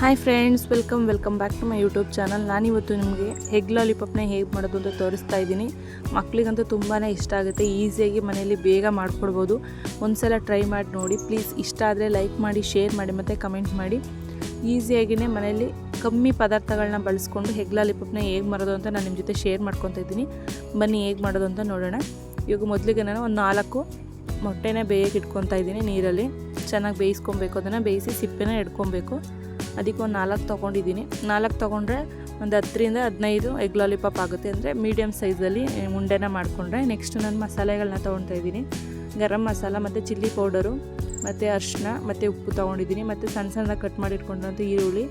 Hi friends, welcome back to my YouTube channel. ನಾನಿವತ್ತು ನಿಮಗೆ egg ಲಾಲಿಪಾಪ್ನ ಹೇಗೆ ಮಾಡೋದು ಅಂತ ತೋರಿಸ್ತಾ ಇದ್ದೀನಿ. ಮಕ್ಕಳಿಗಂತೂ ತುಂಬಾ ಇಷ್ಟ ಆಗುತ್ತೆ. ಈಸಿಯಾಗಿ ಮನೆಯಲ್ಲಿ ಬೇಗ ಮಾಡ್ಕೊಡ್ಬೋದು. ಒಂದ್ಸಲ ಟ್ರೈ ಮಾಡಿ ನೋಡಿ ಪ್ಲೀಸ್. ಇಷ್ಟ ಆದರೆ ಲೈಕ್ ಮಾಡಿ, ಶೇರ್ ಮಾಡಿ ಮತ್ತು ಕಮೆಂಟ್ ಮಾಡಿ. ಈಸಿಯಾಗಿಯೇ ಮನೆಯಲ್ಲಿ ಕಮ್ಮಿ ಪದಾರ್ಥಗಳನ್ನ ಬಳಸ್ಕೊಂಡು ಎಗ್ ಲಾಲಿಪಾಪ್ನ ಹೇಗೆ ಮಾಡೋದು ಅಂತ ನಾನು ನಿಮ್ಮ ಜೊತೆ ಶೇರ್ ಮಾಡ್ಕೊತಾ ಇದ್ದೀನಿ. ಬನ್ನಿ ಹೇಗೆ ಮಾಡೋದು ಅಂತ ನೋಡೋಣ. ಇವಾಗ ಮೊದಲಿಗೆ ನಾನು ಒಂದು 4 ಮೊಟ್ಟೆನ ಬೇಯಕ್ಕೆ ಇಟ್ಕೊತಾ ಇದ್ದೀನಿ. ನೀರಲ್ಲಿ ಚೆನ್ನಾಗಿ ಬೇಯಿಸ್ಕೊಬೇಕು. ಅದನ್ನು ಬೇಯಿಸಿ ಸಿಪ್ಪೆನ ಇಟ್ಕೊಬೇಕು. ಅದಕ್ಕೆ ಒಂದು 4 ತೊಗೊಂಡಿದ್ದೀನಿ. 4 ತೊಗೊಂಡ್ರೆ ಒಂದು 10ರಿಂದ 15 ಎಗ್ ಲಾಲಿಪಾಪ್ ಆಗುತ್ತೆ. ಅಂದರೆ ಮೀಡಿಯಮ್ ಸೈಜಲ್ಲಿ ಉಂಡೆನ ಮಾಡಿಕೊಂಡ್ರೆ. ನೆಕ್ಸ್ಟ್ ನಾನು ಮಸಾಲೆಗಳನ್ನ ತೊಗೊಳ್ತಾ ಇದ್ದೀನಿ. ಗರಂ ಮಸಾಲ ಮತ್ತು ಚಿಲ್ಲಿ ಪೌಡರು ಮತ್ತು ಅರಿಶಿನ ಮತ್ತು ಉಪ್ಪು ತೊಗೊಂಡಿದ್ದೀನಿ. ಮತ್ತು ಸಣ್ಣ ಕಟ್ ಮಾಡಿ ಇಟ್ಕೊಂಡಂಥ ಈರುಳ್ಳಿ,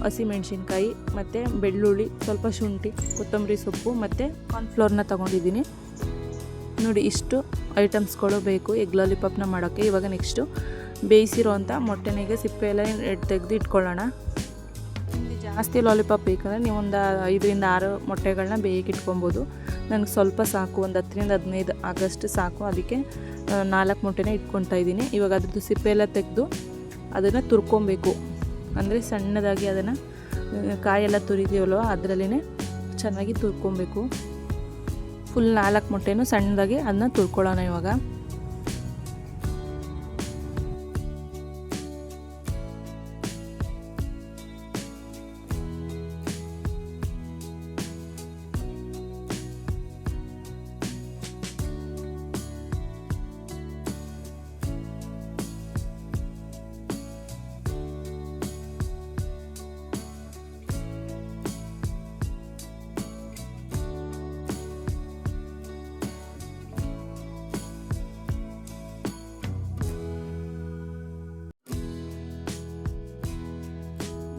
ಹಸಿಮೆಣ್ಸಿನ್ಕಾಯಿ ಮತ್ತು ಬೆಳ್ಳುಳ್ಳಿ, ಸ್ವಲ್ಪ ಶುಂಠಿ, ಕೊತ್ತಂಬರಿ ಸೊಪ್ಪು ಮತ್ತು ಕಾರ್ನ್ಫ್ಲೋರ್ನ ತೊಗೊಂಡಿದ್ದೀನಿ. ನೋಡಿ, ಇಷ್ಟು ಐಟಮ್ಸ್ಗಳು ಬೇಕು ಎಗ್ ಲಾಲಿಪಾಪ್ನ ಮಾಡೋಕ್ಕೆ. ಇವಾಗ ನೆಕ್ಸ್ಟು ಬೇಯಿಸಿರೋ ಅಂಥ ಮೊಟ್ಟೆನಿಗೆ ಸಿಪ್ಪೆ ಎಲ್ಲ ತೆಗೆದು ಇಟ್ಕೊಳ್ಳೋಣ. ನಿಮಗೆ ಜಾಸ್ತಿ ಲಾಲಿಪಾಪ್ ಬೇಕಂದರೆ ನೀವು ಒಂದು 5ರಿಂದ 6 ಮೊಟ್ಟೆಗಳನ್ನ ಬೇಯಕ್ಕೆ ಇಟ್ಕೊಬೋದು. ನನಗೆ ಸ್ವಲ್ಪ ಸಾಕು, ಒಂದು 10ರಿಂದ 15 ಆಗಷ್ಟು ಸಾಕು. ಅದಕ್ಕೆ 4 ಮೊಟ್ಟೆನ ಇಟ್ಕೊತಾ ಇದ್ದೀನಿ. ಇವಾಗ ಅದ್ರದ್ದು ಸಿಪ್ಪೆ ಎಲ್ಲ ತೆಗೆದು ಅದನ್ನು ತುರ್ಕೊಬೇಕು. ಅಂದರೆ ಸಣ್ಣದಾಗಿ ಅದನ್ನು ಕಾಯೆಲ್ಲ ತುರಿತೀವಲ್ವ ಅದರಲ್ಲೇ ಚೆನ್ನಾಗಿ ತುರ್ಕೊಬೇಕು. ಫುಲ್ 4 ಮೊಟ್ಟೆನೂ ಸಣ್ಣದಾಗಿ ಅದನ್ನ ತುರ್ಕೊಳ್ಳೋಣ. ಇವಾಗ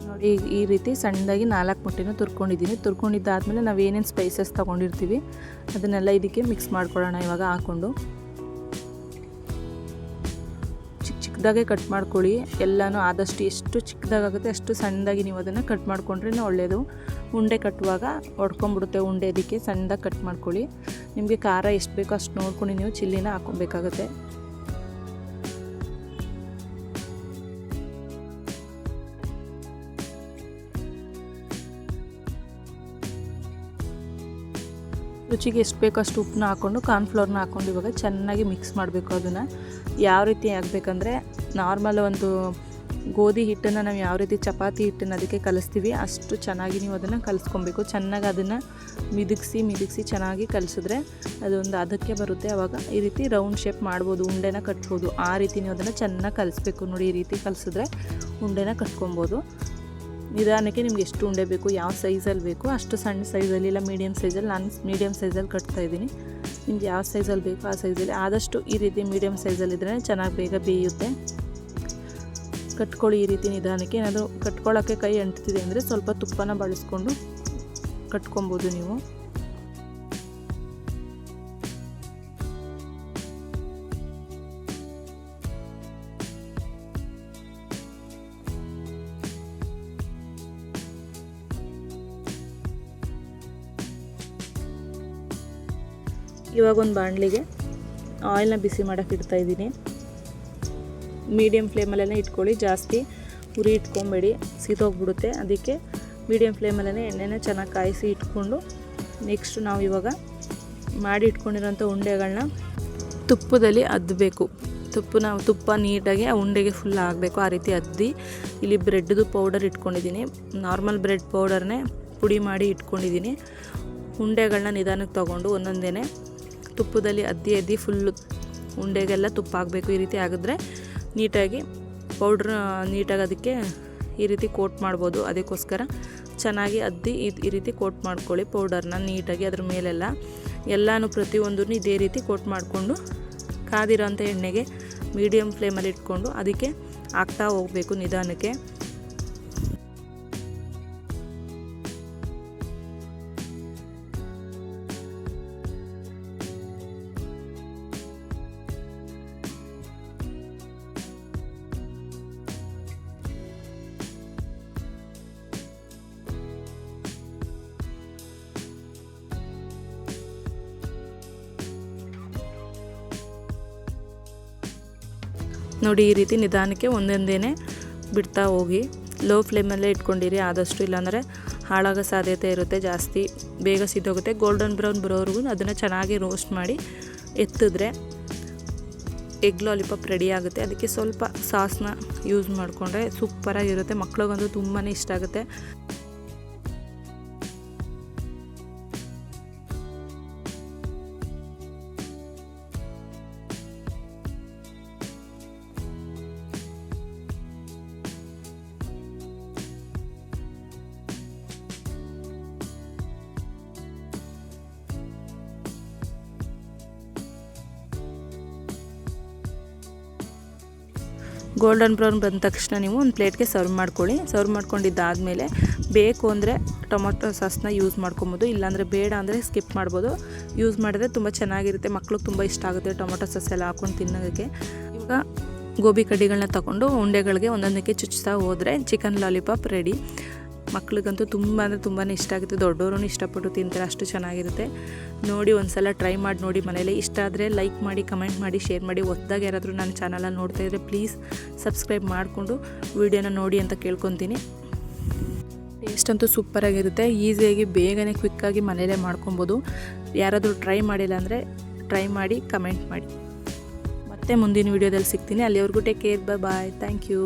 ನೋಡಿ, ಈ ರೀತಿ ಸಣ್ಣದಾಗಿ 4 ಮೊಟ್ಟೆನೂ ತುರ್ಕೊಂಡಿದ್ದೀನಿ. ತುರ್ಕೊಂಡಿದ್ದಾದಮೇಲೆ ನಾವು ಏನೇನು ಸ್ಪೈಸಸ್ ತೊಗೊಂಡಿರ್ತೀವಿ ಅದನ್ನೆಲ್ಲ ಇದಕ್ಕೆ ಮಿಕ್ಸ್ ಮಾಡ್ಕೊಳ್ಳೋಣ. ಇವಾಗ ಹಾಕ್ಕೊಂಡು ಚಿಕ್ಕದಾಗೆ ಕಟ್ ಮಾಡ್ಕೊಳ್ಳಿ. ಎಲ್ಲನೂ ಆದಷ್ಟು ಎಷ್ಟು ಚಿಕ್ಕದಾಗುತ್ತೆ ಅಷ್ಟು ಸಣ್ಣದಾಗಿ ನೀವು ಅದನ್ನು ಕಟ್ ಮಾಡ್ಕೊಂಡ್ರೆ ಒಳ್ಳೆಯದು. ಉಂಡೆ ಕಟ್ಟುವಾಗ ಹೊಡ್ಕೊಂಡ್ಬಿಡುತ್ತೆ ಉಂಡೆ. ಅದಕ್ಕೆ ಸಣ್ಣದಾಗಿ ಕಟ್ ಮಾಡ್ಕೊಳ್ಳಿ. ನಿಮಗೆ ಖಾರ ಎಷ್ಟು ಬೇಕೋ ಅಷ್ಟು ನೋಡ್ಕೊಂಡು ನೀವು ಚಿಲ್ಲಿನ ಹಾಕ್ಕೊಬೇಕಾಗತ್ತೆ. ರುಚಿಗೆ ಎಷ್ಟು ಬೇಕೋ ಅಷ್ಟು ಉಪ್ಪನ್ನ ಹಾಕ್ಕೊಂಡು ಕಾರ್ನ್ಫ್ಲೋರ್ನ ಹಾಕ್ಕೊಂಡು ಇವಾಗ ಚೆನ್ನಾಗಿ ಮಿಕ್ಸ್ ಮಾಡಬೇಕು. ಅದನ್ನು ಯಾವ ರೀತಿ ಆಗಬೇಕಂದ್ರೆ ನಾರ್ಮಲ್ ಒಂದು ಗೋಧಿ ಹಿಟ್ಟನ್ನು ನಾವು ಯಾವ ರೀತಿ ಚಪಾತಿ ಹಿಟ್ಟನ್ನು ಅದಕ್ಕೆ ಕಲಿಸ್ತೀವಿ ಅಷ್ಟು ಚೆನ್ನಾಗಿ ನೀವು ಅದನ್ನು ಕಲಿಸ್ಕೊಬೇಕು. ಚೆನ್ನಾಗಿ ಅದನ್ನು ಮಿದುಗಿಸಿ ಚೆನ್ನಾಗಿ ಕಲಿಸಿದ್ರೆ ಅದೊಂದು ಅದಕ್ಕೆ ಬರುತ್ತೆ. ಆವಾಗ ಈ ರೀತಿ ರೌಂಡ್ ಶೇಪ್ ಮಾಡ್ಬೋದು, ಉಂಡೆನ ಕಟ್ಬೋದು. ಆ ರೀತಿ ನೀವು ಅದನ್ನು ಚೆನ್ನಾಗಿ ಕಲಿಸ್ಬೇಕು. ನೋಡಿ, ಈ ರೀತಿ ಕಲಿಸಿದ್ರೆ ಉಂಡೆನ ಕಟ್ಕೊಬೋದು. ನಿಧಾನಕ್ಕೆ ನಿಮ್ಗೆ ಎಷ್ಟು ಉಂಡೆ ಬೇಕು, ಯಾವ ಸೈಜಲ್ಲಿ ಬೇಕು ಅಷ್ಟು ಸಣ್ಣ ಸೈಜಲ್ಲಿ, ಇಲ್ಲ ಮೀಡಿಯಮ್ ಸೈಜಲ್ಲಿ. ನಾನು ಮೀಡಿಯಮ್ ಸೈಜಲ್ಲಿ ಕಟ್ತಾಯಿದ್ದೀನಿ. ನಿಮ್ಗೆ ಯಾವ ಸೈಜಲ್ಲಿ ಬೇಕು ಆ ಸೈಜಲ್ಲಿ. ಆದಷ್ಟು ಈ ರೀತಿ ಮೀಡಿಯಮ್ ಸೈಜಲ್ಲಿದ್ದರೆ ಚೆನ್ನಾಗಿ ಬೇಗ ಬೇಯುತ್ತೆ. ಕಟ್ಕೊಳ್ಳಿ ಈ ರೀತಿ ನಿಧಾನಕ್ಕೆ. ಏನಾದರೂ ಕಟ್ಕೊಳ್ಳೋಕ್ಕೆ ಕೈ ಅಂಟ್ತಿದೆ ಅಂದರೆ ಸ್ವಲ್ಪ ತುಪ್ಪನ ಬಳಸ್ಕೊಂಡು ಕಟ್ಕೊಬೋದು ನೀವು. ಇವಾಗ ಒಂದು ಬಾಣಲಿಗೆ ಆಯಿಲ್ನ ಬಿಸಿ ಮಾಡೋಕ್ಕೆ ಇಡ್ತಾಯಿದ್ದೀನಿ. ಮೀಡಿಯಮ್ ಫ್ಲೇಮಲ್ಲೇ ಇಟ್ಕೊಳ್ಳಿ. ಜಾಸ್ತಿ ಉರಿ ಇಟ್ಕೊಬೇಡಿ, ಸೀದೋಗ್ಬಿಡುತ್ತೆ. ಅದಕ್ಕೆ ಮೀಡಿಯಮ್ ಫ್ಲೇಮಲ್ಲೇ ಎಣ್ಣೆನ ಚೆನ್ನಾಗಿ ಕಾಯಿಸಿ ಇಟ್ಕೊಂಡು ನೆಕ್ಸ್ಟ್ ನಾವು ಇವಾಗ ಮಾಡಿ ಇಟ್ಕೊಂಡಿರೋಂಥ ಉಂಡೆಗಳನ್ನ ತುಪ್ಪದಲ್ಲಿ ಅದ್ದಬೇಕು. ತುಪ್ಪ ನೀಟಾಗಿ ಆ ಉಂಡೆಗೆ ಫುಲ್ ಆಗಬೇಕು. ಆ ರೀತಿ ಅದ್ದಿ ಇಲ್ಲಿ ಬ್ರೆಡ್ದು ಪೌಡರ್ ಇಟ್ಕೊಂಡಿದ್ದೀನಿ. ನಾರ್ಮಲ್ ಬ್ರೆಡ್ ಪೌಡರ್ನೇ ಪುಡಿ ಮಾಡಿ ಇಟ್ಕೊಂಡಿದ್ದೀನಿ. ಉಂಡೆಗಳನ್ನ ನಿಧಾನಕ್ಕೆ ತೊಗೊಂಡು ಒಂದೊಂದೇ ತುಪ್ಪದಲ್ಲಿ ಅದ್ದಿ ಫುಲ್ಲು ಉಂಡೆಗೆಲ್ಲ ತುಪ್ಪ ಆಗಬೇಕು. ಈ ರೀತಿ ಆಗಿದ್ರೆ ನೀಟಾಗಿ ಪೌಡ್ರ್ ನೀಟಾಗಿ ಅದಕ್ಕೆ ಈ ರೀತಿ ಕೋಟ್ ಮಾಡ್ಬೋದು. ಅದಕ್ಕೋಸ್ಕರ ಚೆನ್ನಾಗಿ ಅದ್ದಿ ಈ ರೀತಿ ಕೋಟ್ ಮಾಡ್ಕೊಳ್ಳಿ ಪೌಡರ್ನ ನೀಟಾಗಿ. ಅದ್ರ ಮೇಲೆಲ್ಲ ಎಲ್ಲನೂ ಪ್ರತಿಯೊಂದನ್ನು ಇದೇ ರೀತಿ ಕೋಟ್ ಮಾಡಿಕೊಂಡು ಕಾದಿರೋಂಥ ಎಣ್ಣೆಗೆ ಮೀಡಿಯಮ್ ಫ್ಲೇಮಲ್ಲಿ ಇಟ್ಕೊಂಡು ಅದಕ್ಕೆ ಹಾಕ್ತಾ ಹೋಗಬೇಕು ನಿಧಾನಕ್ಕೆ. ನೋಡಿ, ಈ ರೀತಿ ನಿಧಾನಕ್ಕೆ ಒಂದೊಂದೇ ಬಿಡ್ತಾ ಹೋಗಿ. ಲೋ ಫ್ಲೇಮಲ್ಲೇ ಇಟ್ಕೊಂಡಿರಿ ಆದಷ್ಟು, ಇಲ್ಲಾಂದರೆ ಹಾಳಾಗೋ ಸಾಧ್ಯತೆ ಇರುತ್ತೆ, ಜಾಸ್ತಿ ಬೇಗ ಸಿದ್ದೋಗುತ್ತೆ. ಗೋಲ್ಡನ್ ಬ್ರೌನ್ ಬರೋವರೆಗೂ ಅದನ್ನು ಚೆನ್ನಾಗಿ ರೋಸ್ಟ್ ಮಾಡಿ ಎತ್ತಿದ್ರೆ ಎಗ್ ಲಾಲಿಪಾಪ್ ರೆಡಿ ಆಗುತ್ತೆ. ಅದಕ್ಕೆ ಸ್ವಲ್ಪ ಸಾಸ್ನ ಯೂಸ್ ಮಾಡಿಕೊಂಡ್ರೆ ಸೂಪರಾಗಿರುತ್ತೆ, ಮಕ್ಳಿಗಂತೂ ತುಂಬಾ ಇಷ್ಟ ಆಗುತ್ತೆ. ಗೋಲ್ಡನ್ ಬ್ರೌನ್ ಬಂದ ತಕ್ಷಣ ನೀವು ಒಂದು ಪ್ಲೇಟ್ಗೆ ಸರ್ವ್ ಮಾಡ್ಕೊಳ್ಳಿ. ಸರ್ವ್ ಮಾಡ್ಕೊಂಡಿದ್ದಾದಮೇಲೆ ಬೇಕು ಅಂದರೆ ಟೊಮೊಟೊ ಸಾಸ್ನ ಯೂಸ್ ಮಾಡ್ಕೊಬೋದು, ಇಲ್ಲಾಂದರೆ ಬೇಡ ಅಂದರೆ ಸ್ಕಿಪ್ ಮಾಡ್ಬೋದು. ಯೂಸ್ ಮಾಡಿದ್ರೆ ತುಂಬ ಚೆನ್ನಾಗಿರುತ್ತೆ, ಮಕ್ಳಿಗೆ ತುಂಬ ಇಷ್ಟ ಆಗುತ್ತೆ ಟೊಮೊಟೊ ಸಾಸ್ ಎಲ್ಲ ಹಾಕ್ಕೊಂಡು ತಿನ್ನೋದಕ್ಕೆ. ಇವಾಗ ಗೋಬಿ ಕಡ್ಡಿಗಳನ್ನ ತಗೊಂಡು ಉಂಡೆಗಳಿಗೆ ಒಂದೊಂದಕ್ಕೆ ಚುಚ್ತಾ ಹೋದರೆ ಚಿಕನ್ ಲಾಲಿಪಾಪ್ ರೆಡಿ. ಮಕ್ಳಿಗಂತೂ ತುಂಬ ಅಂದರೆ ತುಂಬಾ ಇಷ್ಟ ಆಗುತ್ತೆ, ದೊಡ್ಡವರು ಇಷ್ಟಪಟ್ಟು ತಿಂತಾರೆ, ಅಷ್ಟು ಚೆನ್ನಾಗಿರುತ್ತೆ. ನೋಡಿ ಒಂದ್ಸಲ ಟ್ರೈ ಮಾಡಿ ನೋಡಿ ಮನೇಲಿ. ಇಷ್ಟ ಆದರೆ ಲೈಕ್ ಮಾಡಿ, ಕಮೆಂಟ್ ಮಾಡಿ, ಶೇರ್ ಮಾಡಿ. ಹೊಸದಾಗಿ ಯಾರಾದರೂ ನನ್ನ ಚಾನಲಲ್ಲಿ ನೋಡ್ತಾ ಇದ್ದರೆ ಪ್ಲೀಸ್ ಸಬ್ಸ್ಕ್ರೈಬ್ ಮಾಡಿಕೊಂಡು ವಿಡಿಯೋನ ನೋಡಿ ಅಂತ ಕೇಳ್ಕೊತೀನಿ. ಟೇಸ್ಟ್ ಅಂತೂ ಸೂಪರಾಗಿರುತ್ತೆ, ಈಸಿಯಾಗಿ ಬೇಗನೆ ಕ್ವಿಕ್ಕಾಗಿ ಮನೇಲೇ ಮಾಡ್ಕೊಬೋದು. ಯಾರಾದರೂ ಟ್ರೈ ಮಾಡಿಲ್ಲ ಅಂದರೆ ಟ್ರೈ ಮಾಡಿ ಕಮೆಂಟ್ ಮಾಡಿ. ಮತ್ತೆ ಮುಂದಿನ ವೀಡಿಯೋದಲ್ಲಿ ಸಿಗ್ತೀನಿ. ಅಲ್ಲಿವರೆಗೂ take care, bye, thank you.